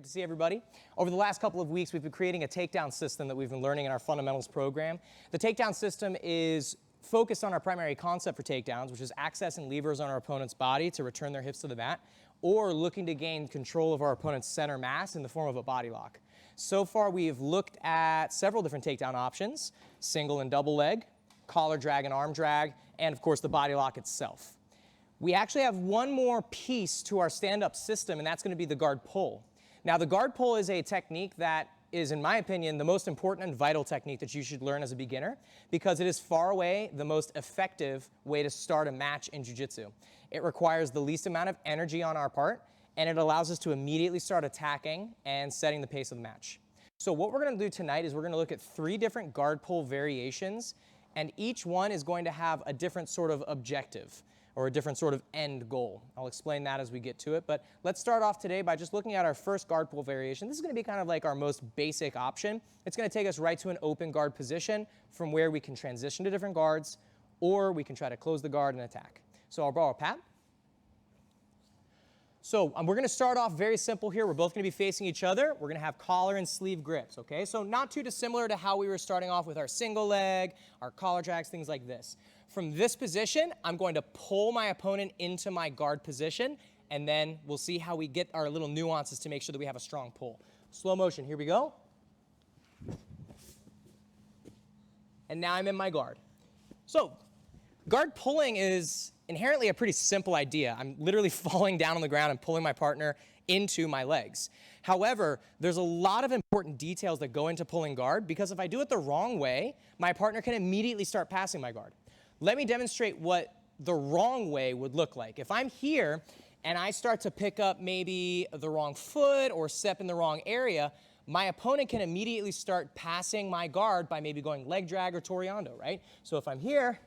Great to see everybody. Over the last couple of weeks, we've been creating a takedown system that we've been learning in our fundamentals program. The takedown system is focused on our primary concept for takedowns, which is accessing levers on our opponent's body to return their hips to the mat, or looking to gain control of our opponent's center mass in the form of a body lock. So far, we've looked at several different takedown options: single and double leg, collar drag and arm drag, and of course the body lock itself. We actually have one more piece to our stand-up system, and that's going to be the guard pull. Now, the guard pull is a technique that is, in my opinion, the most important and vital technique that you should learn as a beginner, because it is far away the most effective way to start a match in Jiu Jitsu. It requires the least amount of energy on our part, and it allows us to immediately start attacking and setting the pace of the match. So what we're going to do tonight is we're going to look at 3 different guard pull variations, and each one is going to have a different sort of objective, or a different sort of end goal. I'll explain that as we get to it, but let's start off today by just looking at our first guard pull variation. This is going to be kind of like our most basic option. It's going to take us right to an open guard position from where we can transition to different guards, or we can try to close the guard and attack. So I'll borrow a pad. So we're going to start off very simple here. We're both going to be facing each other. We're going to have collar and sleeve grips, okay? So not too dissimilar to how we were starting off with our single leg, our collar drags, things like this. From this position, I'm going to pull my opponent into my guard position, and then we'll see how we get our little nuances to make sure that we have a strong pull. Slow motion, here we go. And now I'm in my guard. So guard pulling is inherently a pretty simple idea. I'm literally falling down on the ground and pulling my partner into my legs. However, there's a lot of important details that go into pulling guard, because if I do it the wrong way, my partner can immediately start passing my guard. Let me demonstrate what the wrong way would look like. If I'm here and I start to pick up maybe the wrong foot or step in the wrong area, my opponent can immediately start passing my guard by maybe going leg drag or toreando, right? So if I'm here,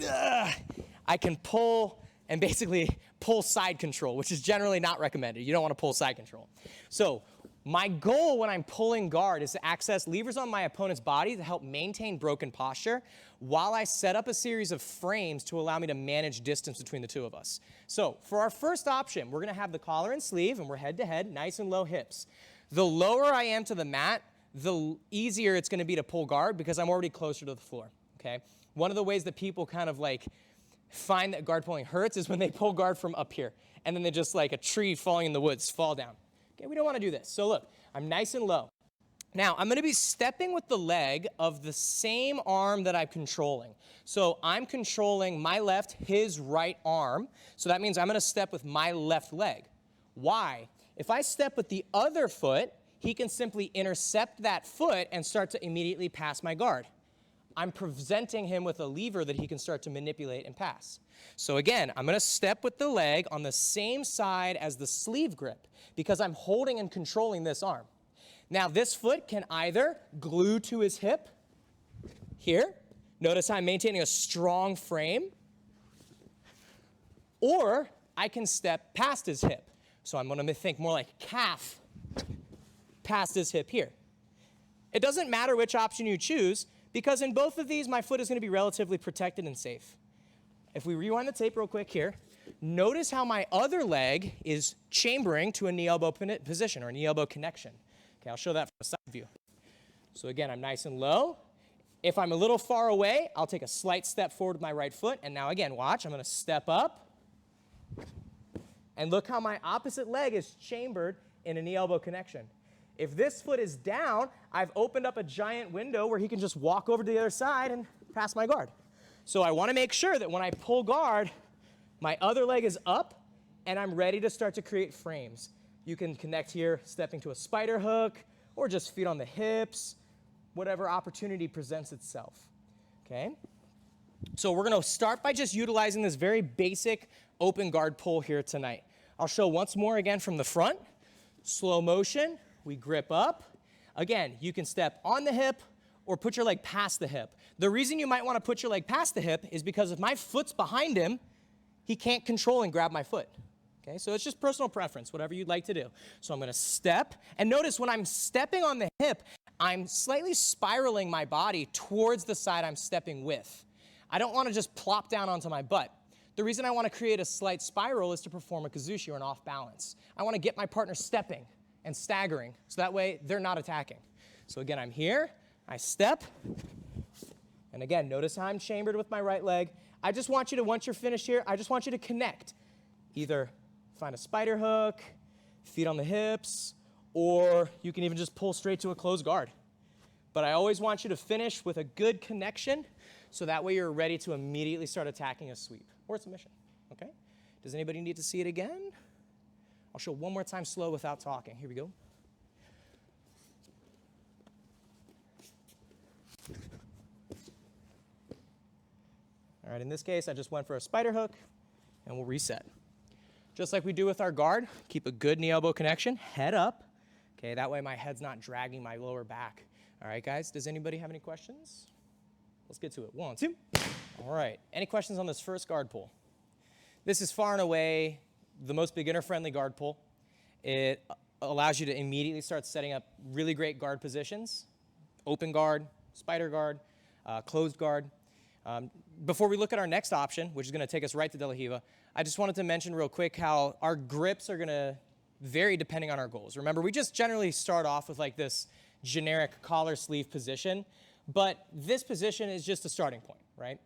I can pull and basically pull side control, which is generally not recommended. You don't want to pull side control. So my goal when I'm pulling guard is to access levers on my opponent's body to help maintain broken posture while I set up a series of frames to allow me to manage distance between the two of us. So for our first option, we're going to have the collar and sleeve, and we're head to head, nice and low hips. The lower I am to the mat, the easier it's going to be to pull guard, because I'm already closer to the floor, okay? One of the ways that people kind of like find that guard pulling hurts is when they pull guard from up here, and then they just, like a tree falling in the woods, fall down. Okay, we don't want to do this. So look, I'm nice and low. Now, I'm going to be stepping with the leg of the same arm that I'm controlling. So I'm controlling my left, his right arm. So that means I'm going to step with my left leg. Why? If I step with the other foot, he can simply intercept that foot and start to immediately pass my guard. I'm presenting him with a lever that he can start to manipulate and pass. So again, I'm going to step with the leg on the same side as the sleeve grip, because I'm holding and controlling this arm. Now, this foot can either glue to his hip here. Notice I'm maintaining a strong frame. Or I can step past his hip. So I'm going to think more like calf past his hip here. It doesn't matter which option you choose, because in both of these, my foot is going to be relatively protected and safe. If we rewind the tape real quick here, notice how my other leg is chambering to a knee elbow position, or a knee elbow connection. Okay, I'll show that from a side view. So again, I'm nice and low. If I'm a little far away, I'll take a slight step forward with my right foot. And now again, watch, I'm going to step up. And look how my opposite leg is chambered in a knee elbow connection. If this foot is down, I've opened up a giant window where he can just walk over to the other side and pass my guard. So I want to make sure that when I pull guard, my other leg is up and I'm ready to start to create frames. You can connect here, stepping to a spider hook, or just feet on the hips, whatever opportunity presents itself, okay? So we're going to start by just utilizing this very basic open guard pull here tonight. I'll show once more again from the front. Slow motion, we grip up. Again, you can step on the hip or put your leg past the hip. The reason you might want to put your leg past the hip is because if my foot's behind him, he can't control and grab my foot. Okay, so it's just personal preference, whatever you'd like to do. So I'm going to step, and notice when I'm stepping on the hip, I'm slightly spiraling my body towards the side I'm stepping with. I don't want to just plop down onto my butt. The reason I want to create a slight spiral is to perform a kazushi, or an off balance. I want to get my partner stepping and staggering, so that way they're not attacking. So again, I'm here, I step, and again, notice how I'm chambered with my right leg. I just want you to, once you're finished here, I just want you to connect. Either find a spider hook, feet on the hips, or you can even just pull straight to a closed guard. But I always want you to finish with a good connection, so that way you're ready to immediately start attacking a sweep or a submission, okay? Does anybody need to see it again? I'll show one more time slow without talking. Here we go. All right, in this case, I just went for a spider hook, and we'll reset. Just like we do with our guard, keep a good knee elbow connection, head up. Okay, that way my head's not dragging my lower back. All right, guys, does anybody have any questions? Let's get to it. 1, 2. All right, any questions on this first guard pull? This is far and away the most beginner-friendly guard pull. It allows you to immediately start setting up really great guard positions. Open guard, spider guard, closed guard. Before we look at our next option, which is going to take us right to De La Riva, I just wanted to mention real quick how our grips are going to vary depending on our goals. Remember, we just generally start off with like this generic collar sleeve position, but this position is just a starting point, right?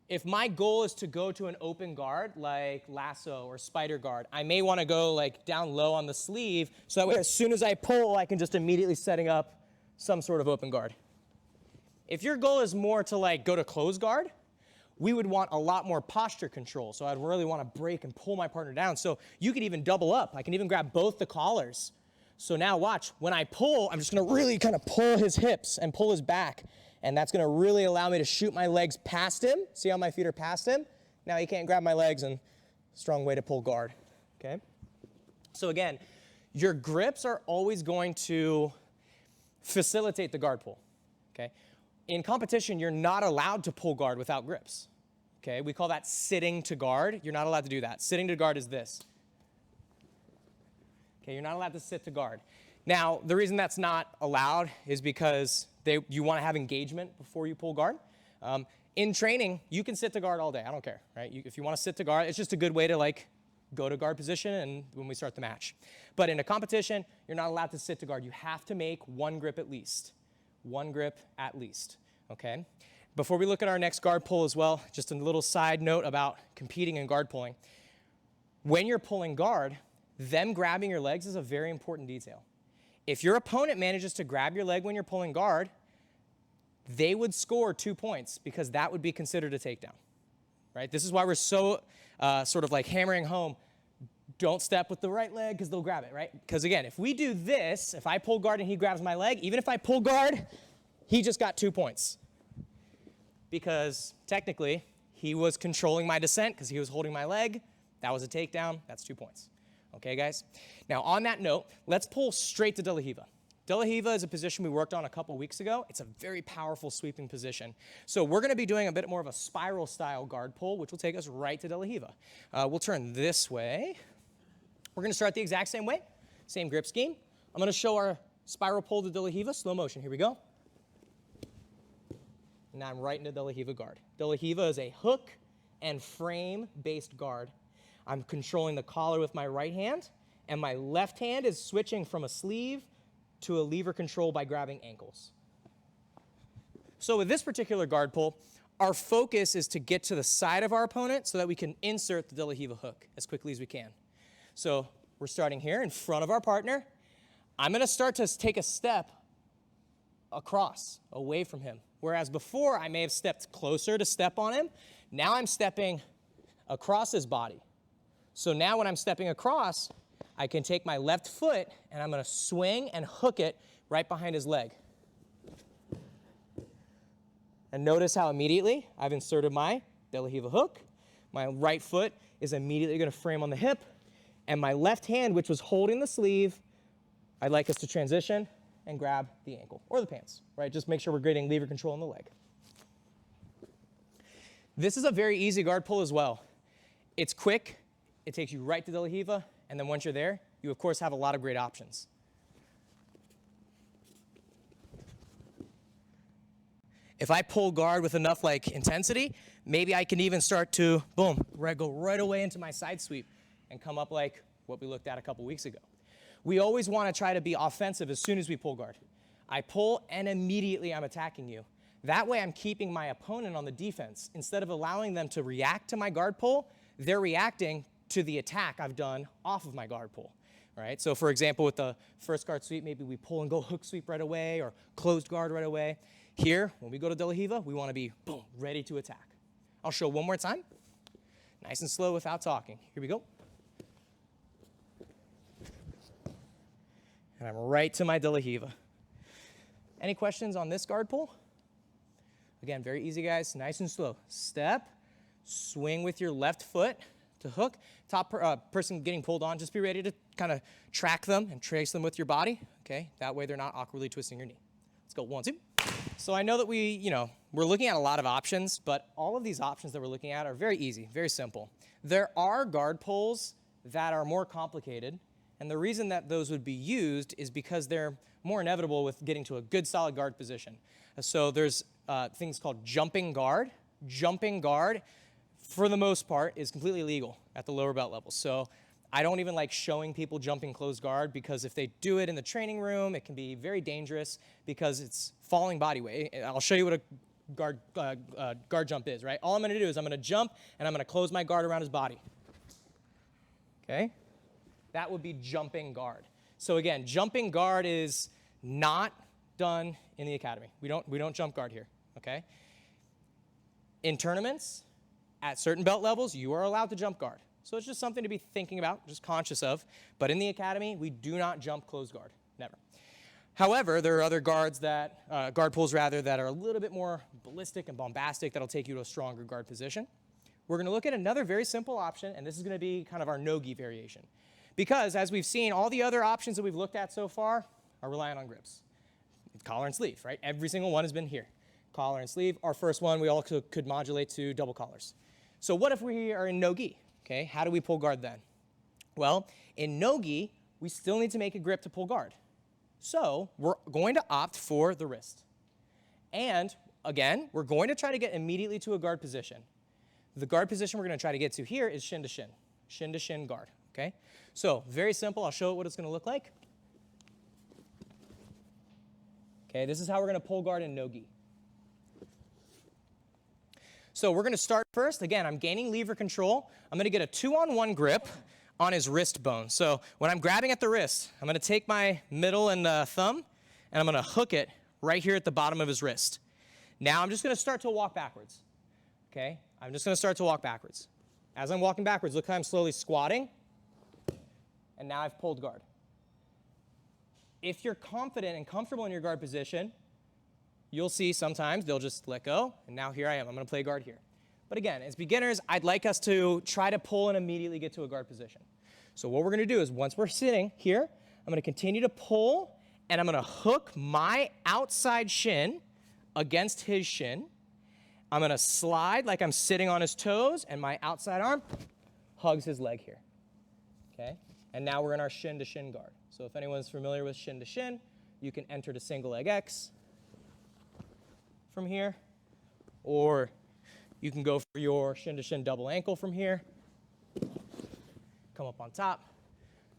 If my goal is to go to an open guard like lasso or spider guard, I may want to go like down low on the sleeve so that way as soon as I pull, I can just immediately setting up some sort of open guard. If your goal is more to like go to closed guard, we would want a lot more posture control. So I'd really want to break and pull my partner down. So you could even double up. I can even grab both the collars. So now watch, when I pull, I'm just going to really kind of pull his hips and pull his back. And that's going to really allow me to shoot my legs past him. See how my feet are past him? Now he can't grab my legs, and strong way to pull guard, okay? So again, your grips are always going to facilitate the guard pull, okay? In competition, you're not allowed to pull guard without grips, okay? We call that sitting to guard. You're not allowed to do that. Sitting to guard is this. Okay, you're not allowed to sit to guard. Now, the reason that's not allowed is because you want to have engagement before you pull guard. In training, you can sit to guard all day. I don't care, right? If you want to sit to guard, it's just a good way to like go to guard position and when we start the match. But in a competition, you're not allowed to sit to guard. You have to make one grip at least. One grip at least, okay? Before we look at our next guard pull as well, just a little side note about competing and guard pulling. When you're pulling guard, them grabbing your legs is a very important detail. If your opponent manages to grab your leg when you're pulling guard, they would score 2 points because that would be considered a takedown, right? This is why we're so sort of like hammering home, don't step with the right leg because they'll grab it, right? Because again, if we do this, if I pull guard and he grabs my leg, even if I pull guard, he just got 2 points. Because technically, he was controlling my descent because he was holding my leg. That was a takedown. That's 2 points. Okay, guys? Now, on that note, let's pull straight to De La Riva. De La Riva is a position we worked on a couple weeks ago. It's a very powerful sweeping position. So we're going to be doing a bit more of a spiral style guard pull, which will take us right to De La Riva. We'll turn this way. We're going to start the exact same way, same grip scheme. I'm going to show our spiral pull to De La Riva, slow motion. Here we go. Now I'm right into De La Riva guard. De La Riva is a hook and frame-based guard. I'm controlling the collar with my right hand, and my left hand is switching from a sleeve to a lever control by grabbing ankles. So with this particular guard pull, our focus is to get to the side of our opponent so that we can insert the De La Riva hook as quickly as we can. So we're starting here in front of our partner. I'm going to start to take a step across, away from him. Whereas before, I may have stepped closer to step on him. Now I'm stepping across his body. So now when I'm stepping across, I can take my left foot and I'm going to swing and hook it right behind his leg. And notice how immediately I've inserted my De La Riva hook. My right foot is immediately going to frame on the hip. And my left hand, which was holding the sleeve, I'd like us to transition and grab the ankle or the pants, right? Just make sure we're getting lever control on the leg. This is a very easy guard pull as well. It's quick. It takes you right to De La Riva. And then once you're there, you, of course, have a lot of great options. If I pull guard with enough intensity, maybe I can even start to, boom, go right away into my side sweep and come up like what we looked at a couple weeks ago. we always want to try to be offensive as soon as we pull guard. I pull and immediately I'm attacking you. That way I'm keeping my opponent on the defense. Instead of allowing them to react to my guard pull, they're reacting to the attack I've done off of my guard pull. Right? So for example, with the first guard sweep, maybe we pull and go hook sweep right away or closed guard right away. Here, when we go to De La Riva, we want to be, boom, ready to attack. I'll show one more time. Nice and slow without talking. Here we go. And I'm right to my De La Riva. Any questions on this guard pull? Again, very easy, guys. Nice and slow. Step, swing with your left foot to hook. Top person getting pulled on, just be ready to kind of track them and trace them with your body. Okay, that way they're not awkwardly twisting your knee. Let's go, 1, 2. So I know that we're looking at a lot of options, but all of these options that we're looking at are very easy, very simple. There are guard pulls that are more complicated, and the reason that those would be used is because they're more inevitable with getting to a good solid guard position. So there's things called jumping guard. Jumping guard, for the most part, is completely legal at the lower belt level. So I don't even like showing people jumping closed guard because if they do it in the training room, it can be very dangerous because it's falling body weight. I'll show you what a guard jump is, right? All I'm going to do is I'm going to jump and I'm going to close my guard around his body. Okay? That would be jumping guard. So again, jumping guard is not done in the academy. We don't jump guard here, okay? In tournaments, at certain belt levels, you are allowed to jump guard. So it's just something to be thinking about, just conscious of. But in the academy, we do not jump closed guard, never. However, there are other guard pulls that are a little bit more ballistic and bombastic that'll take you to a stronger guard position. We're going to look at another very simple option, and this is going to be kind of our no-gi variation. Because as we've seen, all the other options that we've looked at so far are reliant on grips. Collar and sleeve, right? Every single one has been here. Collar and sleeve. Our first one, we also could modulate to double collars. So what if we are in no-gi? Okay, how do we pull guard then? Well, in no-gi, we still need to make a grip to pull guard. So we're going to opt for the wrist. And again, we're going to try to get immediately to a guard position. The guard position we're going to try to get to here is shin to shin. Shin to shin guard, okay? So very simple. I'll show it what it's going to look like. Okay, this is how we're going to pull guard in no-gi. So we're going to start first. Again, I'm gaining lever control. I'm going to get a 2-on-1 grip on his wrist bone. So when I'm grabbing at the wrist, I'm going to take my middle and thumb, and I'm going to hook it right here at the bottom of his wrist. Now I'm just going to start to walk backwards. Okay? I'm just going to start to walk backwards. As I'm walking backwards, look how I'm slowly squatting, and now I've pulled guard. If you're confident and comfortable in your guard position, you'll see sometimes they'll just let go, and now here I am. I'm going to play guard here. But again, as beginners, I'd like us to try to pull and immediately get to a guard position. So what we're going to do is once we're sitting here, I'm going to continue to pull, and I'm going to hook my outside shin against his shin. I'm going to slide like I'm sitting on his toes, and my outside arm hugs his leg here. Okay? And now we're in our shin to shin guard. So if anyone's familiar with shin to shin, you can enter to single leg X from here, or you can go for your shin to shin double ankle from here. Come up on top.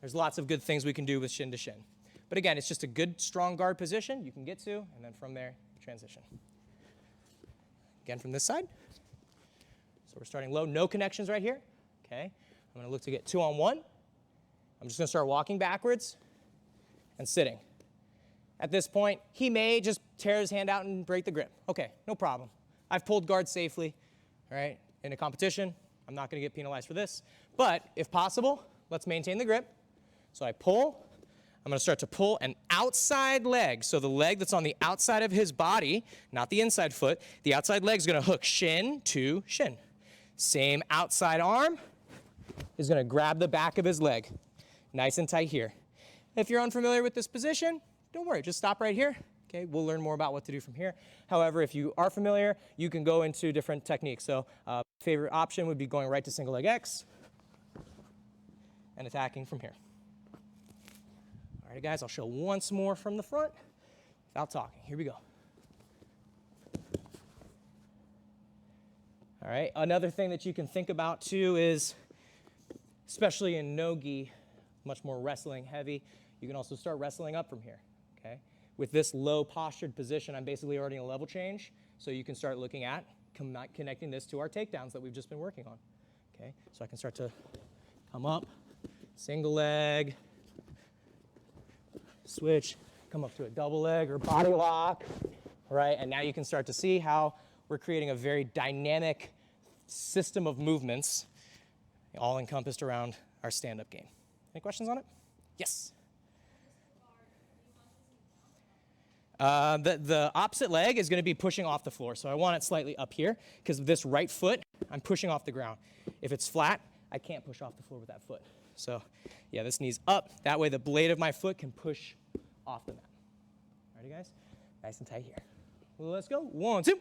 There's lots of good things we can do with shin to shin. But again, it's just a good strong guard position you can get to, and then from there, transition. Again from this side. So we're starting low, no connections right here. Okay, I'm going to look to get 2-on-1. I'm just going to start walking backwards and sitting. At this point, he may just tear his hand out and break the grip. Okay, no problem. I've pulled guard safely, all right? In a competition, I'm not going to get penalized for this. But if possible, let's maintain the grip. So I pull. I'm going to start to pull an outside leg. So the leg that's on the outside of his body, not the inside foot, the outside leg is going to hook shin to shin. Same outside arm is going to grab the back of his leg. Nice and tight here. If you're unfamiliar with this position, don't worry, just stop right here. Okay, we'll learn more about what to do from here. However, if you are familiar, you can go into different techniques. So favorite option would be going right to single leg X and attacking from here. All right, guys, I'll show once more from the front without talking. Here we go. All right, another thing that you can think about too is, especially in no-gi, much more wrestling heavy, You can also start wrestling up from here, okay? With this low postured position, I'm basically already in a level change, so you can start looking at connecting this to our takedowns that we've just been working on, okay? So I can start to come up, single leg, switch, come up to a double leg or body lock, right? And now you can start to see how we're creating a very dynamic system of movements, all encompassed around our stand-up game. Any questions on it? Yes? The opposite leg is going to be pushing off the floor, so I want it slightly up here, because this right foot, I'm pushing off the ground. If it's flat, I can't push off the floor with that foot. So, yeah, this knee's up. That way the blade of my foot can push off the mat. Ready, guys? Nice and tight here. Let's go. 1, 2.